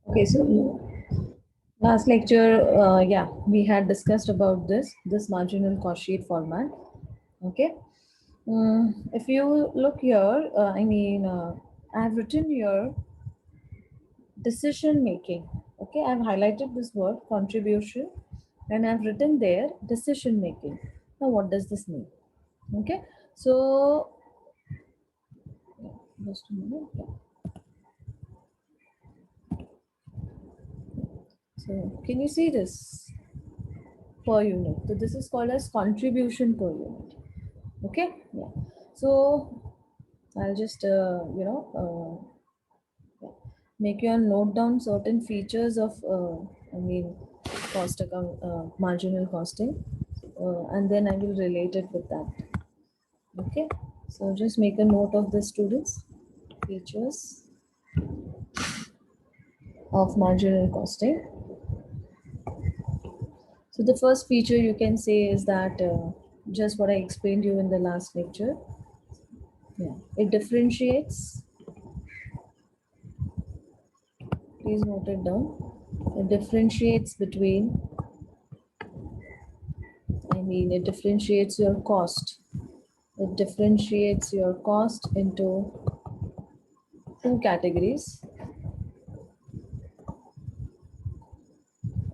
Okay, so last lecture, yeah, we had discussed about this marginal cost sheet format. Okay, if you look here, I have written here decision making. Okay, I've highlighted this word contribution, and I've written there decision making. Now, what does this mean? Okay, so just a minute. Yeah. So, can you see this per unit? So, this is called as contribution per unit. Okay, yeah. So I'll just yeah, make you note down certain features of cost account marginal costing, and then I will relate it with that. Okay, so just make a note of the students features of marginal costing. So the first feature you can say is that just what I explained you in the last lecture. Yeah, it differentiates. Please note it down. It differentiates between, it differentiates your cost. It differentiates your cost into two categories.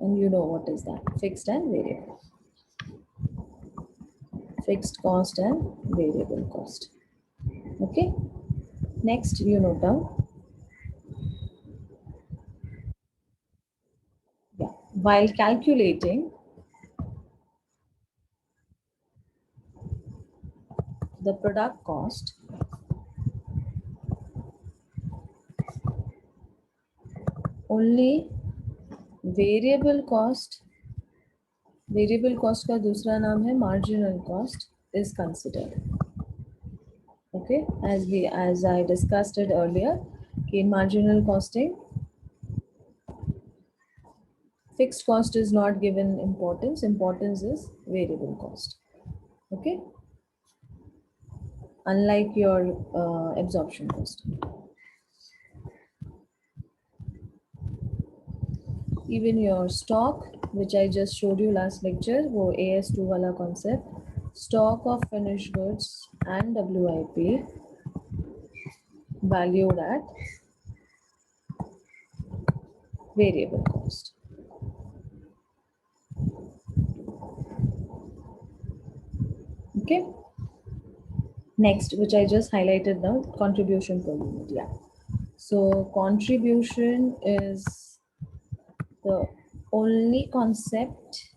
And you know what is that? Fixed and variable. Fixed cost and variable cost. Okay. Next, you note down. Yeah. While calculating the product cost, only variable cost का दूसरा नाम है marginal cost is considered. Okay, as I discussed it earlier, in marginal costing, fixed cost is not given importance. Importance is variable cost. Okay, unlike your absorption cost. Even your stock, which I just showed you last lecture, वो AS2 वाला concept, stock of finished goods and WIP valued at variable cost. Okay. Next, which I just highlighted now, contribution per unit. Yeah. So contribution is the only concept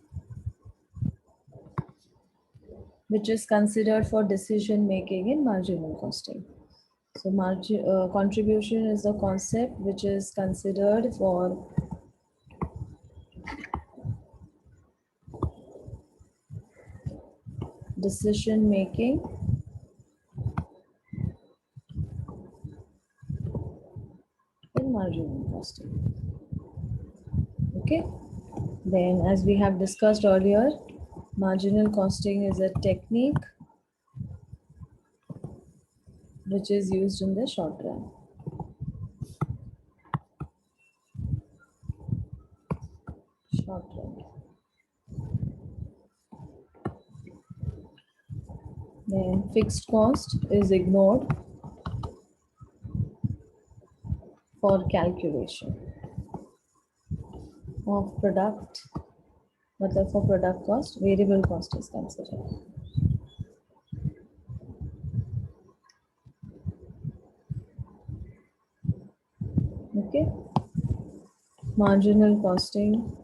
which is considered for decision making in marginal costing. So contribution is the concept which is considered for decision making in marginal costing. Okay. Then, as we have discussed earlier, marginal costing is a technique which is used in the short run. Short run. Then fixed cost is ignored for calculation of product, but for product cost, variable cost is considered. Okay. Marginal costing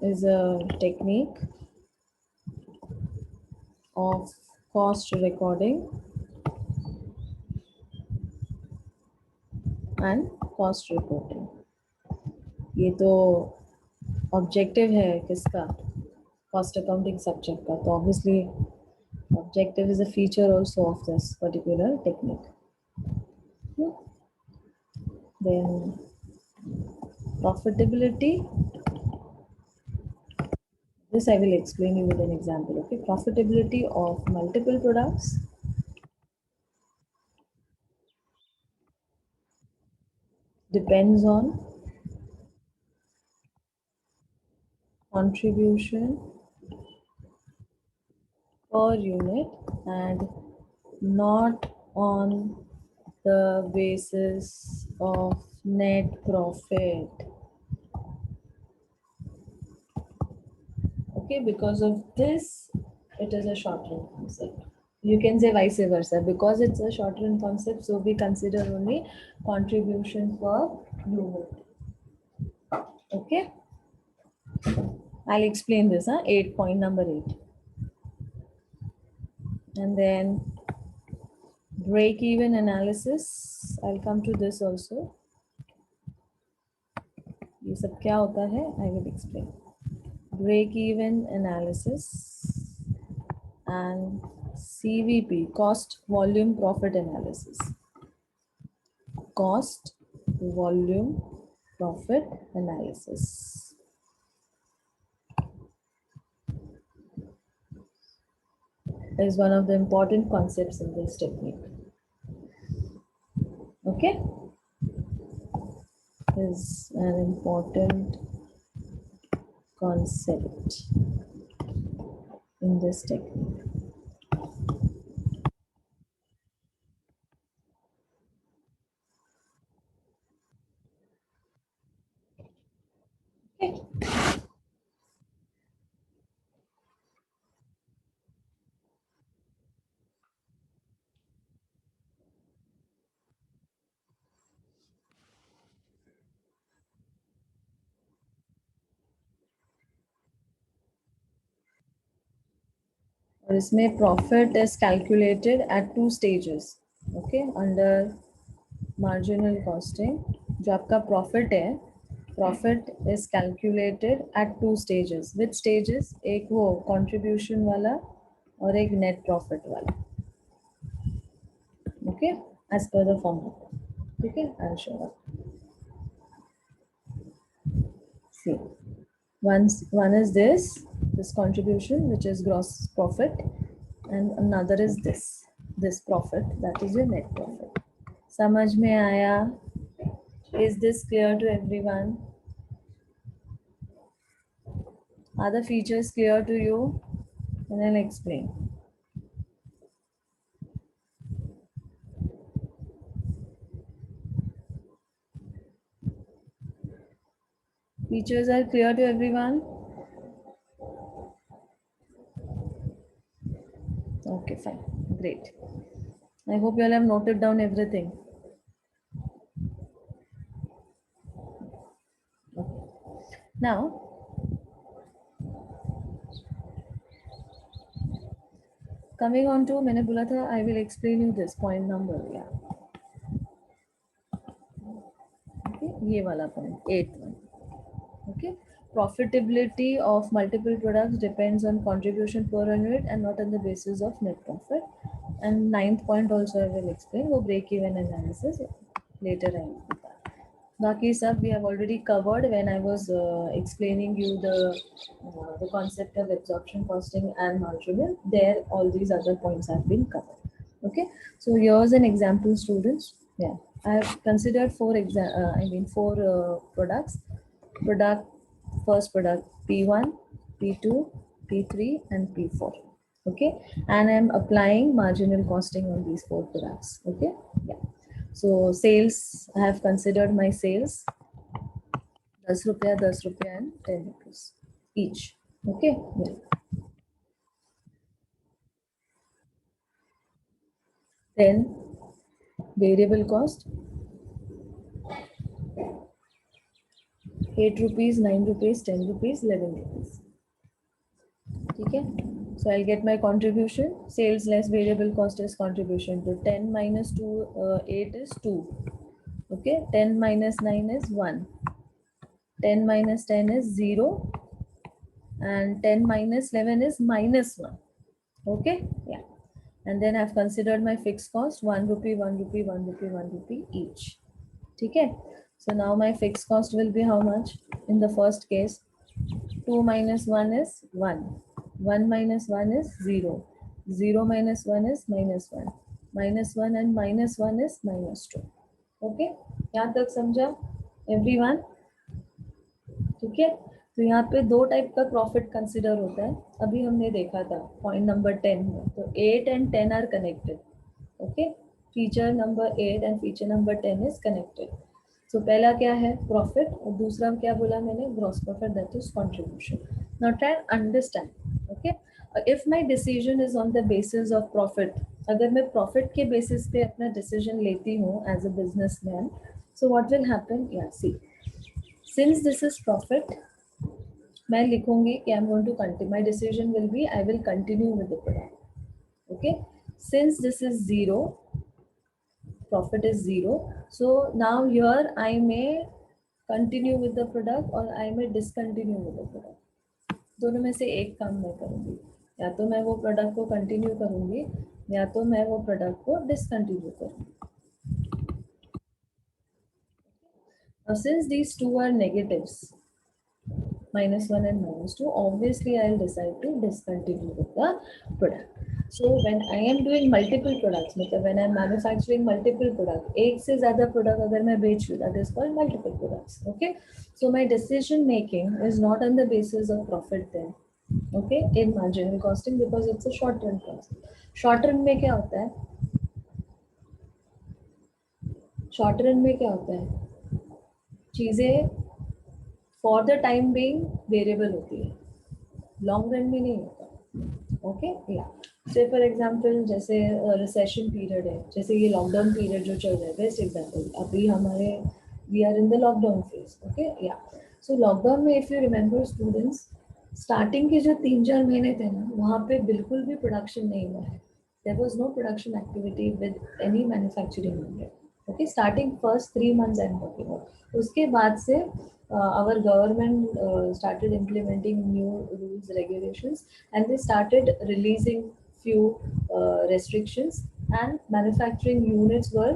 is a technique of cost recording and cost reporting. ये तो objective है किसका cost accounting subject का तो obviously objective is a feature also of this particular technique. Then profitability, this I will explain you with an example. Okay, profitability of multiple products depends on contribution per unit and not on the basis of net profit. Okay, because of this, it is a short run concept. You can say vice versa. Because it's a short run concept, so we consider only contribution per unit. Okay, I'll explain this. 8 point number 8. And then break even analysis. I'll come to this also. ये सब क्या होता है? I will explain. Break even analysis and CVP, cost volume profit analysis. Cost volume profit analysis is one of the important concepts in this technique. Okay, is an important concept in this technique. Okay. और इसमें profit is calculated at 2 stages. Okay, under marginal costing जो आपका profit है, profit is calculated at 2 stages. Which stages? एक वो contribution वाला और एक net profit वाला. Okay, as per the formula. Okay, I'll show up. See, one is this contribution, which is gross profit, and another is this profit, that is your net profit. समझ में आया? Is this clear to everyone? Are the features clear to you? And I'll explain. Features are clear to everyone? Okay, fine. Great. I hope you all have noted down everything. Okay. Now, coming on to, मैंने बोला था I will explain you this point number. Yeah. Okay, ये वाला point, 8th one. Okay, profitability of multiple products depends on contribution per unit and not on the basis of net profit. And 9th point also I will explain, वो break even analysis later I will do that. Baki sab we have already covered when I was explaining you the concept of absorption costing and marginal. There all these other points have been covered. Okay, so here's an example, students. Yeah, I have considered four products. First product P1, P2, P3 and P4. Okay, and I'm applying marginal costing on these four products. Okay, yeah. So sales, I have considered my sales 10 rupiah, 10 rupiah and 10 rupees each. Okay, yeah. Then variable cost 8 rupees, 9 rupees, 10 rupees, 11 rupees. Okay, so I'll get my contribution. Sales less variable cost is contribution. To 10 minus 2, 8 is 2. Okay, 10 minus 9 is 1. 10 minus 10 is 0. And 10 minus 11 is minus 1. Okay, yeah. And then I've considered my fixed cost 1 rupee, 1 rupee, 1 rupee, 1 rupee each. Okay, so now my fixed cost will be how much? In the first case, 2 minus 1 is 1. 1 minus 1 is 0. 0 minus 1 is minus 1. Minus 1 and minus 1 is minus 2. Okay, यहाँ तक समझा everyone? ठीक है, तो यहाँ पे दो type का प्रॉफिट कंसिडर होता है, अभी हमने देखा था पॉइंट नंबर 10 में। तो 8 and 10 are connected, okay. Feature number 8 and feature number 10 is connected. So पहला क्या है, प्रॉफिट, और दूसरा क्या बोला मैंने, gross profit, that is contribution. Now try and understand, okay. If my decision is on the basis of profit, अगर मैं प्रॉफिट के बेसिस पे अपना डिसीजन लेती हूँ as a businessman, so what will happen, yeah see, since this is profit, मैं लिखूंगी कि I am going to continue, my decision will be I will continue with the product, okay. Since this is zero, profit is zero, so now here I may continue with the product or I may discontinue with the product। दोनों में से एक काम मैं करूंगी, या तो मैं वो प्रोडक्ट को कंटिन्यू करूंगी या तो मैं वो प्रोडक्ट को डिसकंटिन्यू करूंगी। Now since these two are negatives, -1 and -2, obviously I'll decide to discontinue with the product। So when I am doing multiple products, मतलब when I'm manufacturing multiple products, एक से ज़्यादा product अगर मैं बेच रही हूँ, that is called multiple products, okay। So my decision making is not on the basis of profit then, okay, in marginal costing, because it's a short term cost। short run में क्या होता है, short run में क्या होता है, चीज़ें for the time being variable होती है, लॉन्ग रन में नहीं होता, ओके। या से फॉर एग्जांपल जैसे रिसेशन पीरियड है, जैसे ये लॉकडाउन पीरियड जो चल रहा है, बेस्ट एग्जांपल अभी हमारे, we are in the lockdown phase, okay. Yeah so lockdown में if you remember students, starting के जो 3-4 महीने थे ना, वहाँ पे बिल्कुल भी प्रोडक्शन नहीं हुआ है, there was no production activity with any manufacturing unit, okay. Starting first 3 months I am talking about, उसके बाद से our government started implementing new rules, regulations, and they started releasing few restrictions, and manufacturing units were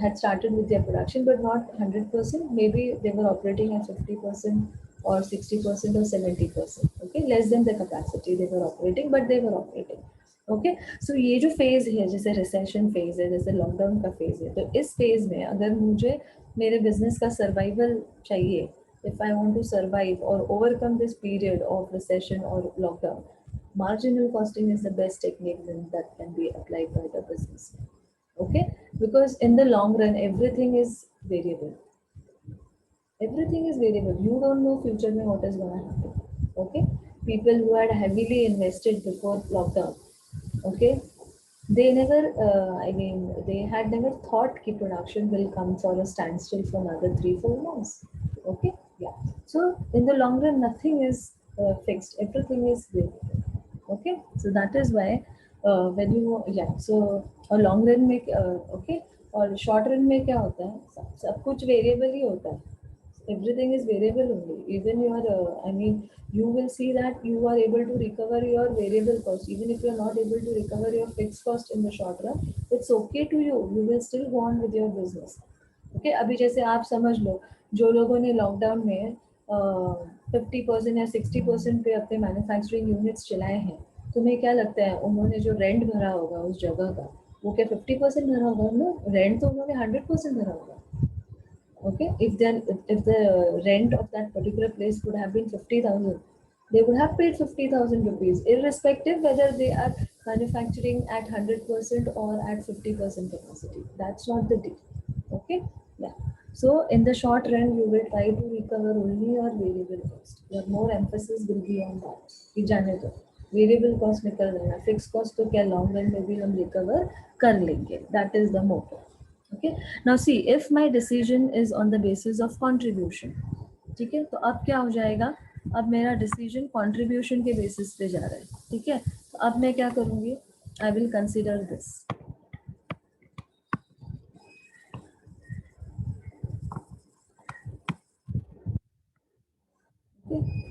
had started with their production, but not 100%, maybe they were operating at 50% or 60% or 70%, okay, less than the capacity they were operating, but they were operating, okay. So ये जो phase है, जैसे recession phase है, जैसे lockdown का phase है, तो इस फेज में अगर मुझे मेरे बिजनेस का सर्वाइवल चाहिए, if I want to survive और overcome this period of recession और lockdown, marginal costing is the best technique then that can be applied by the business, okay, because in the long run everything is variable, everything is variable, you don't know future mein what is going to happen, okay। People who had heavily invested before lockdown, okay, they never I mean they had never thought ki production will come for a standstill for another 3-4 months, okay। Yeah, so in the long run nothing is fixed, everything is variable, okay। So that is why when you, yeah, so और long run में okay, और short run में क्या होता है, सब कुछ variable ही होता है, everything is variable only, even your I mean you will see that you are able to recover your variable cost, even if you are not able to recover your fixed cost in the short run, it's okay to you, you will still go on with your business, okay। अभी जैसे आप समझ लो, जो लोगों ने lockdown में 50% या 60% पे अपने मैन्युफैक्चरिंग यूनिट्स चलाए हैं, तुम्हें क्या लगता है उन्होंने जो रेंट भरा होगा उस जगह का, वो क्या 50% भरा होगा, नो, रेंट तो उन्होंने 100% भरा होगा, okay। If the rent of that particular place would have been 50,000, they would have paid 50,000 rupees, irrespective whether they are manufacturing at 100% or at 50% capacity, that's not the deal, okay। Yeah, so in the short run you will try to recover only your variable cost, your more emphasis will be on that कि जाने दो variable cost निकल रहा है, fix cost तो क्या long run में भी हम रिकवर कर लेंगे, that is the motive, okay। Now see, if my decision is on the basis of contribution, ठीक है, तो अब क्या हो जाएगा, अब मेरा डिसीजन कंट्रीब्यूशन के बेसिस पे जा रहा है, ठीक है। तो अब मैं क्या करूंगी, I will consider this,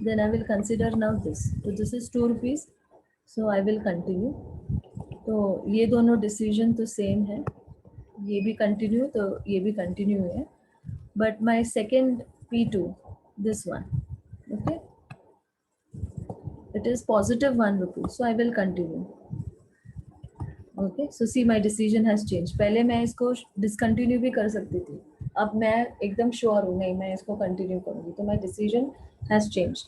then I will consider now this, so this is 2 rupees, so I will continue। तो ये दोनों डिसीजन तो सेम है, ये भी कंटिन्यू तो ये भी कंटिन्यू है, but my second P2, this one, okay, it is positive 1 rupee, so I will continue, okay। So see, my decision has changed, पहले मैं इसको डिसकंटिन्यू भी कर सकती थी, अब मैं एकदम श्योर हूँ नहीं मैं इसको कंटिन्यू करूँगी, तो my decision has change.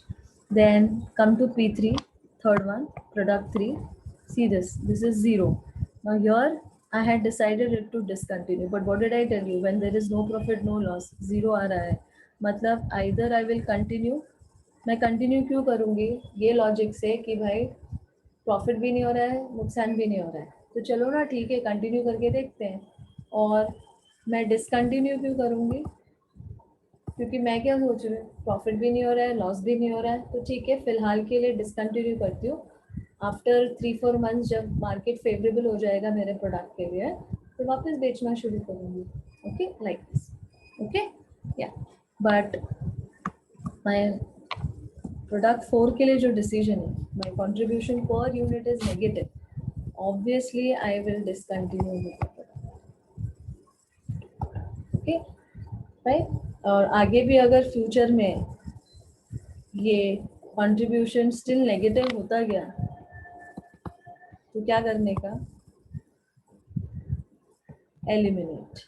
Then come to P3, third one, product 3. See this is 0. Now here I had decided it to discontinue, but what did I tell you? When there is no profit no loss, 0 आ रहा है, मतलब either I will continue. मैं continue क्यों करूँगी? ये logic से कि भाई प्रॉफिट भी नहीं हो रहा है, नुकसान भी नहीं हो रहा है, तो चलो ना ठीक है कंटिन्यू करके देखते हैं. और मैं डिसकंटिन्यू क्यों करूँगी? क्योंकि मैं क्या सोच रही हूँ, प्रॉफिट भी नहीं हो रहा है, लॉस भी नहीं हो रहा है, तो ठीक है फिलहाल के लिए डिसकंटिन्यू करती हूँ. आफ्टर 3-4 मंथ्स जब मार्केट फेवरेबल हो जाएगा मेरे प्रोडक्ट के लिए, तो वापस बेचना शुरू करूँगी. Okay, like this. ओके, या. बट माई प्रोडक्ट 4 के लिए जो डिसीजन है, माई contribution per unit is negative, obviously I will discontinue with the product. Okay, right? और आगे भी अगर फ्यूचर में ये कंट्रीब्यूशन स्टिल नेगेटिव होता गया, तो क्या करने का? एलिमिनेट,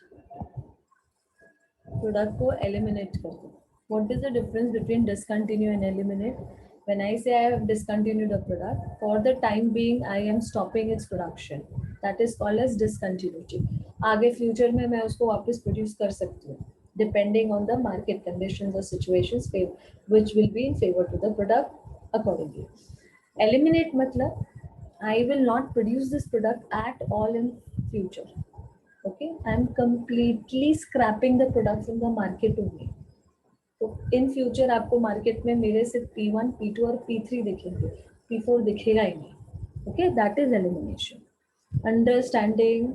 प्रोडक्ट को एलिमिनेट कर दो. What is the difference between discontinue and eliminate? When I say I have discontinued a product, for the time being I am stopping its production. That is called as discontinuity. आगे future में मैं उसको वापस produce कर सकती हूँ depending on the market conditions or situations which will be in favor to the product accordingly. Eliminate मतलब I will not produce this product at all in future. Okay, I'm completely scrapping the product from the market only. तो in future आपको market में मेरे सिर्फ P1, P2 और P3 दिखेंगे, P4 दिखेगा ही नहीं. Okay, that is elimination. Understanding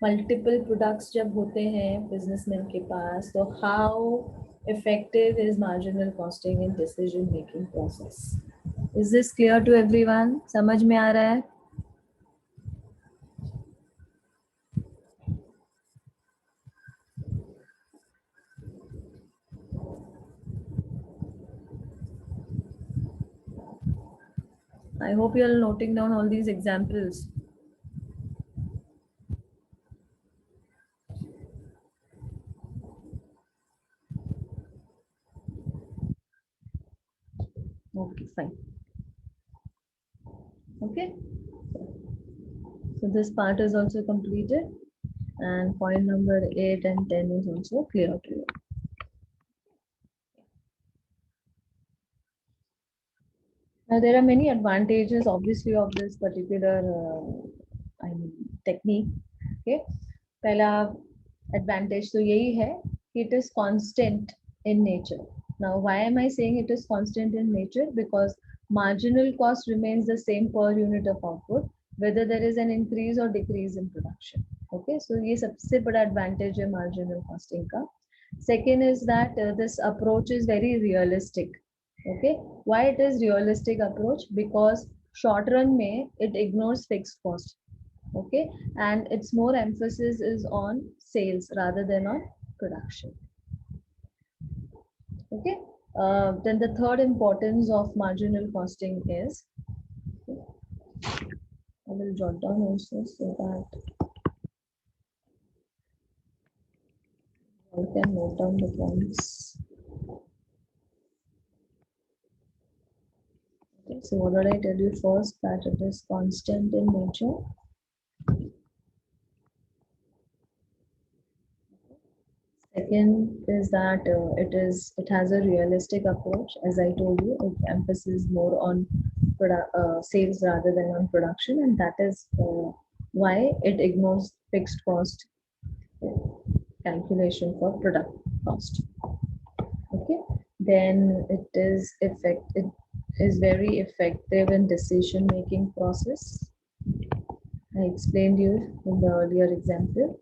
multiple products जब होते हैं बिजनेसमैन के पास, तो how effective is marginal costing in decision making process. Is this clear to everyone? समझ में आ रहा है? I hope you are noting down all these examples. Okay, fine. Okay, so this part is also completed, and point number 8 and 10 is also clear to you. Now there are many advantages obviously of this particular technique. Okay, पहला advantage तो यही है कि it is constant in nature. Now why am I saying it is constant in nature? Because marginal cost remains the same per unit of output whether there is an increase or decrease in production. Okay, so ये सबसे बड़ा advantage है marginal costing का. Second is that this approach is very realistic. Okay, why it is realistic approach? Because short run में it ignores fixed cost. Okay, and its more emphasis is on sales rather than on production. Okay, then the third importance of marginal costing is, I will jot down also so that you can note down the points. Okay, so what did I tell you first? That it is constant in nature. Second is that it has a realistic approach. As I told you, it emphasizes more on sales rather than on production, and that is why it ignores fixed cost calculation for product cost. Okay, then it is very effective in decision making process. I explained you in the earlier example.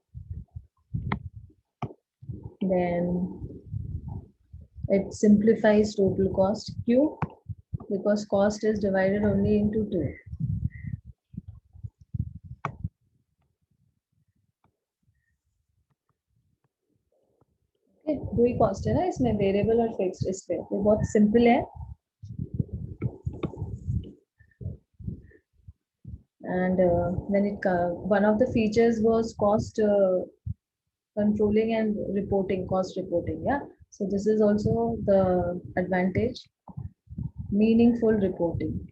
Then it simplifies total cost. Q, because cost is divided only into two. Okay, दो ही cost है ना इसमें, variable और fixed, इसलिए तो बहुत simple है. And when it one of the features was cost controlling and reporting, cost reporting. Yeah. So this is also the advantage, meaningful reporting.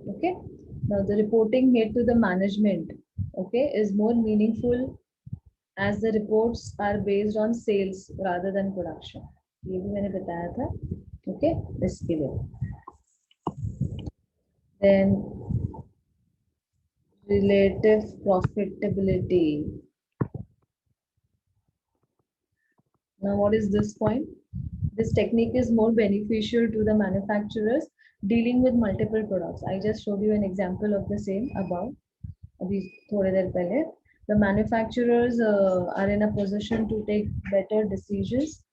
Okay. Now the reporting made to the management, okay, is more meaningful as the reports are based on sales rather than production. ये भी मैंने बताया था. Okay, इसके लिए. Then relative profitability. Now, what is this point? This technique is more beneficial to the manufacturers dealing with multiple products. I just showed you an example of the same above. अभी थोड़ी देर पहले. The manufacturers are in a position to take better decisions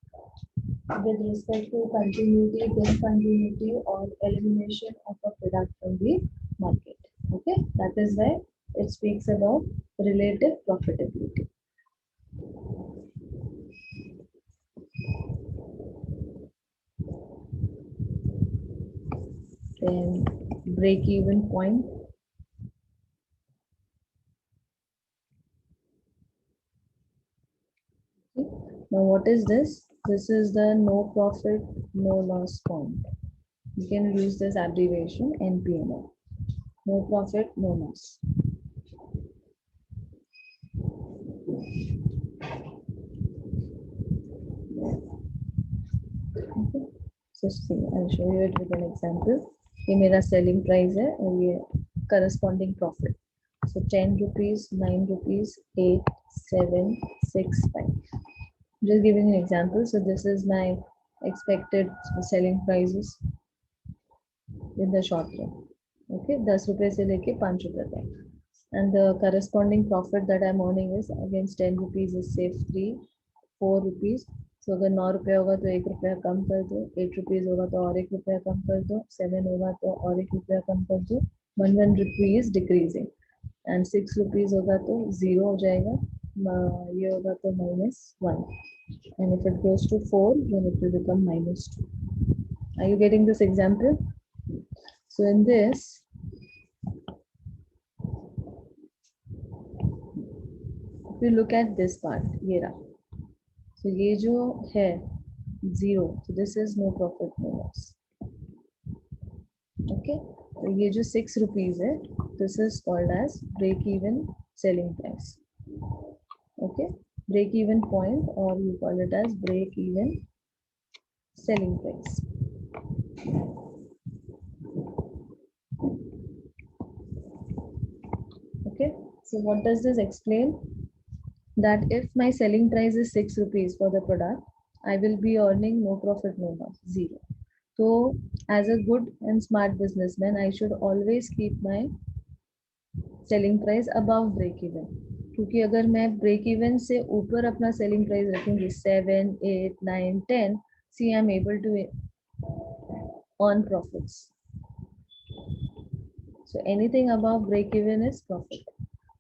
with respect to continuity, discontinuity, or elimination of a product from the market. Okay, that is why it speaks about relative profitability. Then break-even point. Okay. Now, what is this? This is the no profit, no loss point. You can use this abbreviation NPNO. No profit, no loss. Okay. So see, I'll show you it with an example. ये मेरा selling price है और ये corresponding profit. So 10 rupees, 9 rupees, 8, 7, 6, 5. Just giving an example. So this is my expected selling prices in the short run. Okay, 10 रुपए से लेके 5 रुपए तक. And the corresponding profit that I'm earning is against 10 rupees is say 3, 4 rupees. So अगर 9 रुपये होगा तो 1 रुपया कम कर दो, 8 rupees होगा तो और 1 रुपया कम कर दो, 7 होगा तो और 1 रुपया कम कर दो. 1 rupees decreasing. And 6 rupees होगा तो 0 हो जाएगा, ये होगा तो -1. And if it goes to 4, then it will become -2. Are you getting this example? So in this, if you look at this part, ये रहा. So ये जो है 0, so this is no profit, no loss. Okay, तो ये जो 6 rupees है, this is called as break even selling price. Okay, break even point, or you call it as break even selling price. Okay, so what does this explain? That if my selling price is 6 rupees for the product, I will be earning no profit, no loss, 0. So as a good and smart businessman, I should always keep my selling price above break even. क्योंकि अगर मैं break even से ऊपर अपना selling price रखूंगी 7, 8, 9, 10, see I'm able to earn profits. So anything above break even is profit.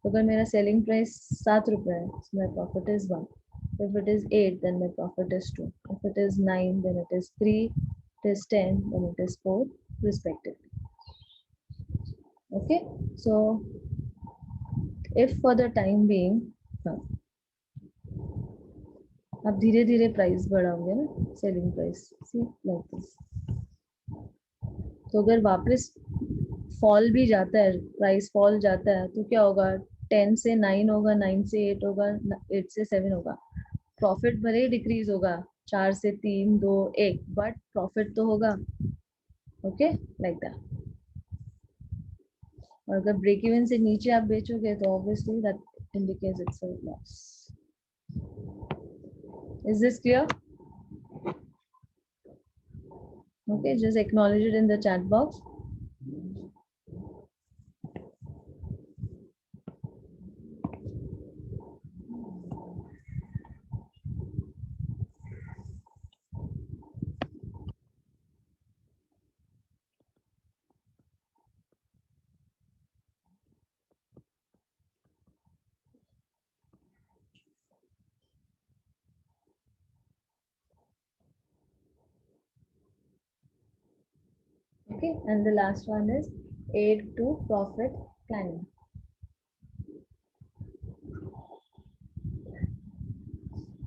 तो अगर मेरा selling price 7 रुपए है, so my profit is 1. If it is 8, then my profit is 2. If it is 9, then it is 3. It is 10, then it is 4, respectively. Okay, so if for the time being, अब धीरे धीरे price बढ़ाओगे ना, selling price, see like this. तो अगर वापस fall भी जाता है, प्राइस फॉल जाता है, तो क्या होगा? 10 से 9 होगा, 9 से 8 होगा, 8 से 7 होगा. प्रॉफिट भले ही डिक्रीज होगा, 4 से 3, 2, 1, बट प्रॉफिट तो होगा. Okay, like that. और अगर ब्रेक इवन से नीचे आप बेचोगे तो obviously that indicates it's a loss. Is this clear? Okay, just acknowledge it in the chat box. Okay, and the last one is aid to profit planning.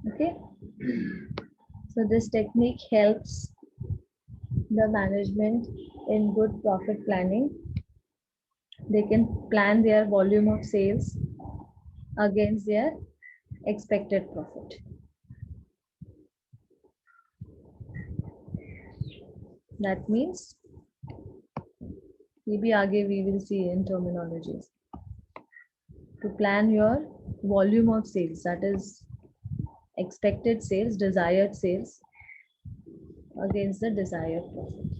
Okay, so this technique helps the management in good profit planning. They can plan their volume of sales against their expected profit. That means maybe आगे we will see in terminologies. To plan your volume of sales, that is expected sales, desired sales against the desired profit.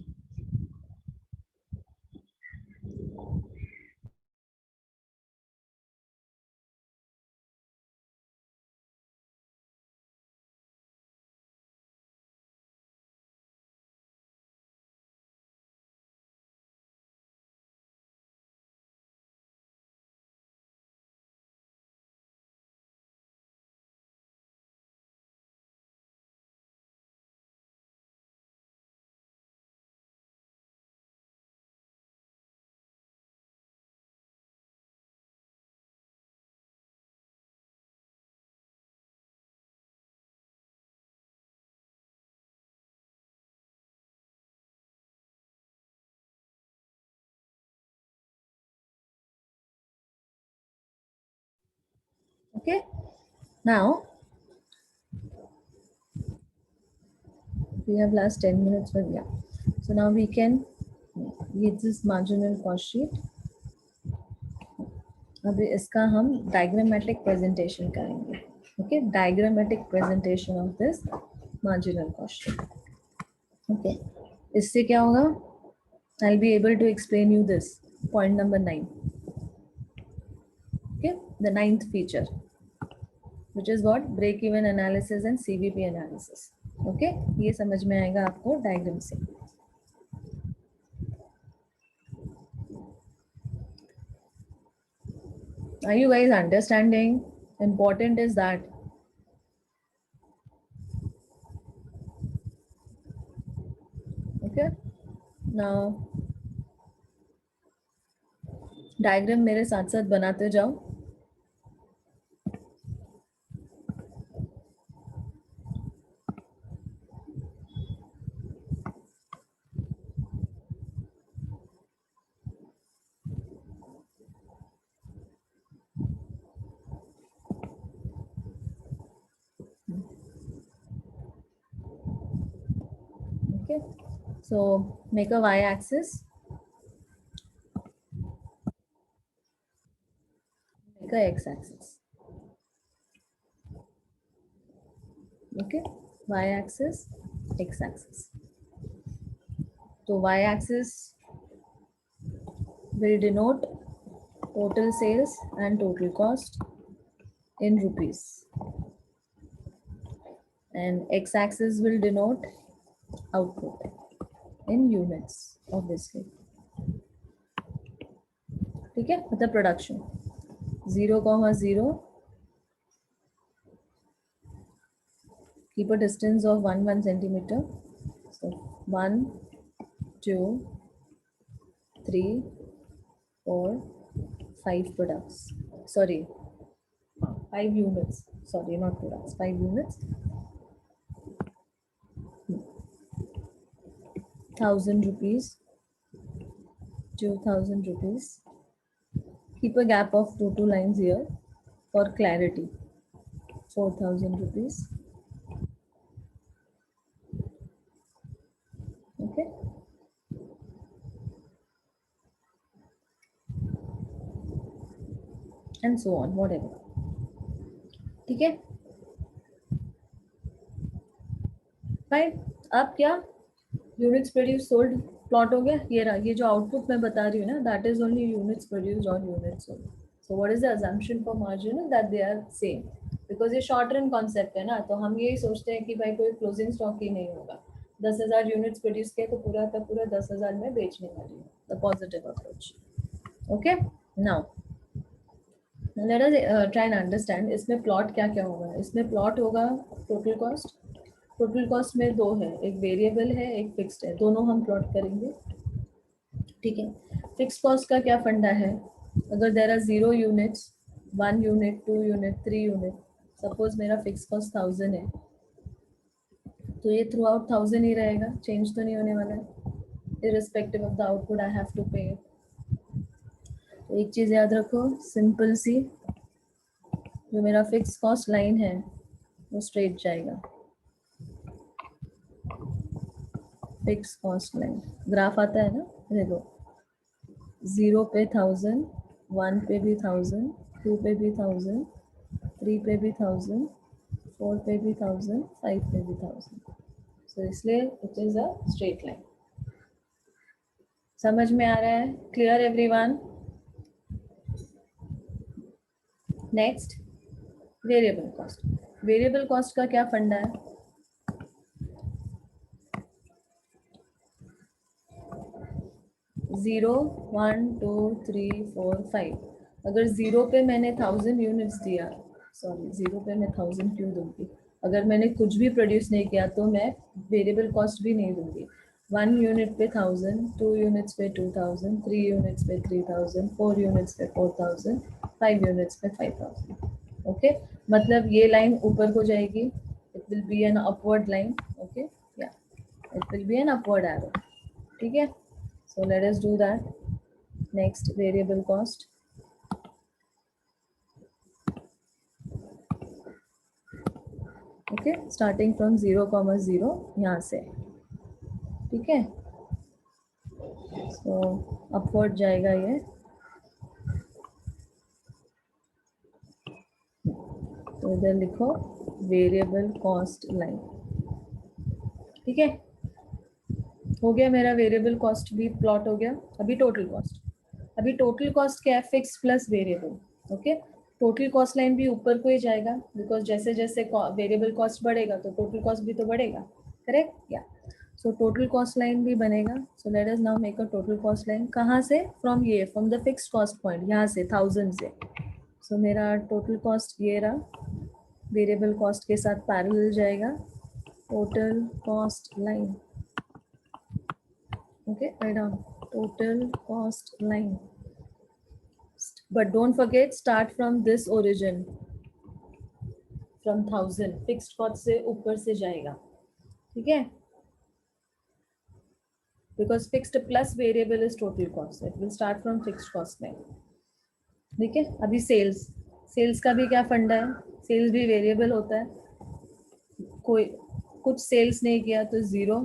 Okay, now we have last 10 minutes for, yeah. So now we can use this marginal cost sheet. अभी इसका हम diagrammatic presentation करेंगे. Okay, diagrammatic presentation of this marginal cost sheet. Okay, इससे क्या होगा? I'll be able to explain you this point number 9. Okay, the ninth feature, which is what? Break even analysis and CVP analysis. Okay, ये समझ में आएगा आपको diagram से. Are you guys understanding? Important is that. Okay, now diagram मेरे साथ साथ बनाते जाओ. Okay, so make a y-axis, make a x-axis. Okay, y-axis, x-axis. So y-axis will denote total sales and total cost in rupees, and x-axis will denote output in units, obviously. ठीक है, मतलब production 0,0, keep a distance of 1 centimeter. So 1, 2, 3, 4, 5 products. Sorry, 5 units. Sorry, not products. 5 units. 1,000 rupees. 2,000 rupees. Keep a gap of 2 lines here for clarity. 4,000 rupees. Okay. And so on, whatever. ठीक है, fine. अब क्या, units produce sold plot हो गया. ये रहा, ये जो आउटपुट मैं बता रही हूँ ना, that is only units produced और units sold. So what is the assumption for marginal? That they are same, because ये शॉर्ट रन कॉन्सेप्ट है ना. तो हम यही सोचते हैं कि भाई कोई क्लोजिंग स्टॉक ही नहीं होगा. 10,000 यूनिट्स प्रोड्यूस किया तो पूरा का पूरा 10,000 में बेचने वाली हूँ. The positive approach. Okay, now let us try and understand इसमें प्लॉट क्या क्या होगा. इसमें प्लॉट होगा टोटल कॉस्ट. टोटल कॉस्ट में 2 है, एक वेरिएबल है, एक फिक्स्ड है. दोनों हम प्लॉट करेंगे. ठीक है, फिक्स कॉस्ट का क्या फंडा है? अगर there are 0 units, 1 unit, 2 unit, 3 unit, suppose मेरा फिक्स कॉस्ट 1000 है, तो ये थ्रू आउट 1000 ही रहेगा, चेंज तो नहीं होने वाला है, irrespective of the output I have to pay. तो एक चीज याद रखो, सिंपल सी, जो मेरा फिक्स कॉस्ट लाइन है वो स्ट्रेट जाएगा, फिक्स कॉस्ट लाइन ग्राफ आता है ना, देखो 0 पे 1000, 1 पे भी 1000, 2 पे भी 1000, 3 पे भी 1000, 4 पे भी 1000, 5 पे भी 1000, सो इसलिए it is a straight line. समझ में आ रहा है? Clear everyone? Next, variable cost. Variable cost का क्या फंडा है? 0, 1, 2, 3, 4, 5। अगर 0 पे मैंने 1000 यूनिट्स दिया, सॉरी 0 पे मैं 1000 क्यों दूंगी, अगर मैंने कुछ भी प्रोड्यूस नहीं किया तो मैं वेरिएबल कॉस्ट भी नहीं दूंगी। 1 यूनिट पे 1000, 2 यूनिट्स पे 2000, 3 यूनिट्स पे 3000, 4 यूनिट्स पे 4000, 5 यूनिट्स पे 5000। ओके, मतलब ये लाइन ऊपर को जाएगी, it will be an upward line. Okay, या it will be an upward arrow. ठीक है, so let us do that. Next, variable cost. Okay, starting from 0,0 यहाँ से, ठीक है, so upward जाएगा ये, तो इधर लिखो वेरिएबल कॉस्ट लाइन। ठीक है, हो गया मेरा वेरिएबल कॉस्ट भी प्लॉट हो गया। अभी टोटल कॉस्ट, अभी टोटल कॉस्ट क्या है? Fix plus variable. Okay, total cost line भी ऊपर को ही जाएगा, बिकॉज जैसे जैसे वेरिएबल कॉस्ट बढ़ेगा तो टोटल कॉस्ट भी तो बढ़ेगा, करेक्ट? या सो टोटल कॉस्ट लाइन भी बनेगा। So let us now make a total cost line. कहाँ से? फ्रॉम ये, from the fix cost point, यहाँ से 1000 से। सो मेरा टोटल कॉस्ट ये रहा, वेरिएबल कॉस्ट के साथ पैरेलल जाएगा total cost line. Okay, write down total cost line, but don't forget start from this origin, from 1000 fixed cost से ऊपर से जाएगा, ठीक है, because fixed plus variable is total cost, it will start from fixed cost line। ठीक है, अभी sales, sales का भी क्या फंडा है? सेल्स भी वेरिएबल होता है, कोई कुछ सेल्स नहीं किया तो 0,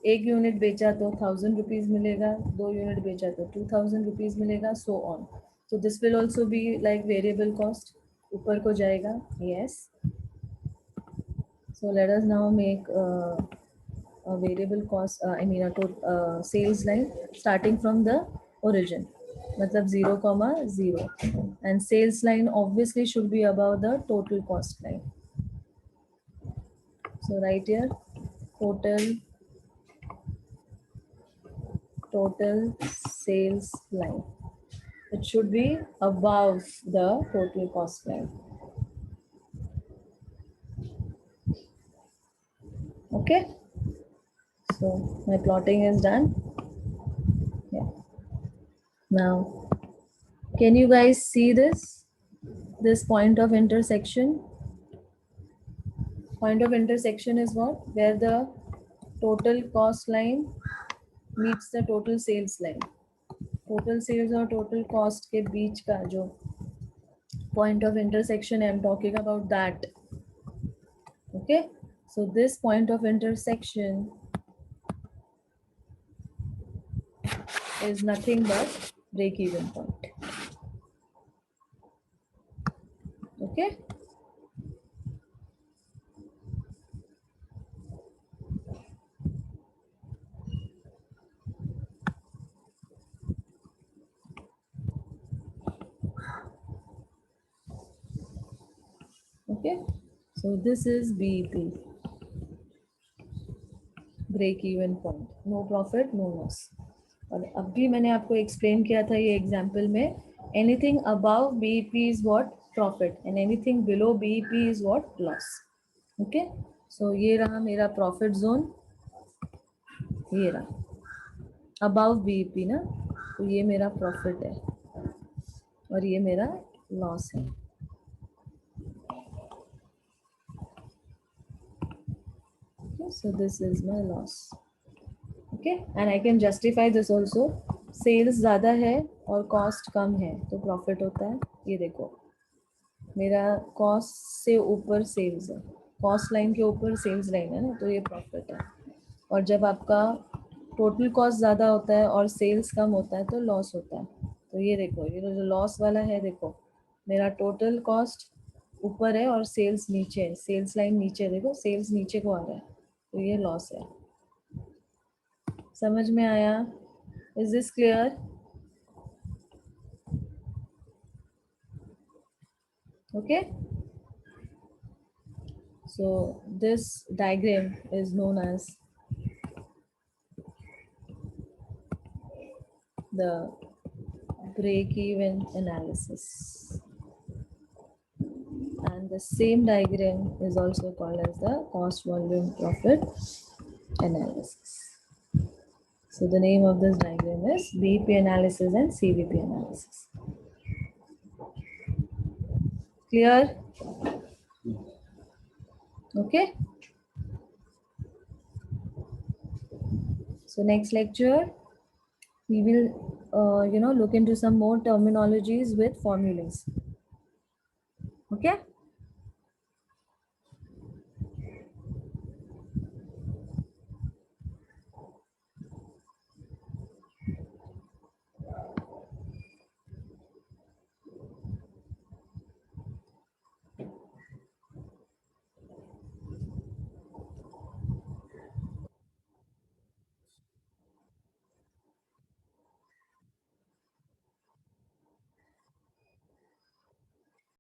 1 यूनिट बेचा तो 1000 रुपीज मिलेगा, 2 यूनिट बेचा तो 2000 रुपीज मिलेगा, so on. So this will also be like variable cost, ऊपर को जाएगा, yes। So let us now make a variable cost, I mean a total sales line starting from the origin, मतलब 0,0, and sales line obviously should be above the total cost line। So right here, total sales line, it should be above the total cost line। Okay, so my plotting is done. Yeah, now can you guys see this point of intersection? Point of intersection is what? Where the total cost line meets the total sales line। total sales और total cost के बीच का जो point of intersection, I am talking about that। Okay, so this point of intersection is nothing but break even point। Okay, okay, so this is BEP, break even point, no profit no loss. और अब भी मैंने आपको explain किया था ये example में, anything above BEP is what? Profit, and anything below BEP is what? Loss. Okay, so ये रहा मेरा प्रॉफिट जोन, ये रहा अबव बीईपी ना, तो ये मेरा प्रॉफिट है। और ये मेरा लॉस है. Okay, so this is my loss. Okay, and I can justify this also. Sales ज़्यादा है और कॉस्ट कम है तो प्रॉफिट होता है. ये देखो, मेरा कॉस्ट से ऊपर सेल्स है, कॉस्ट लाइन के ऊपर सेल्स लाइन है ना, तो ये प्रॉफिट है. और जब आपका टोटल कॉस्ट ज़्यादा होता है और सेल्स कम होता है तो लॉस होता है. तो ये देखो, ये जो लॉस वाला है, देखो मेरा टोटल कॉस्ट ऊपर है और सेल्स नीचे है, सेल्स लाइन नीचे है, देखो सेल्स नीचे को आ रहा है, तो ये लॉस है. समझ में आया? Is this clear? Okay, so this diagram is known as the break-even analysis, and the same diagram is also called as the cost volume profit analysis. So the name of this diagram is BP analysis and CVP analysis. Clear? Okay. So next lecture we will look into some more terminologies with formulas. Okay.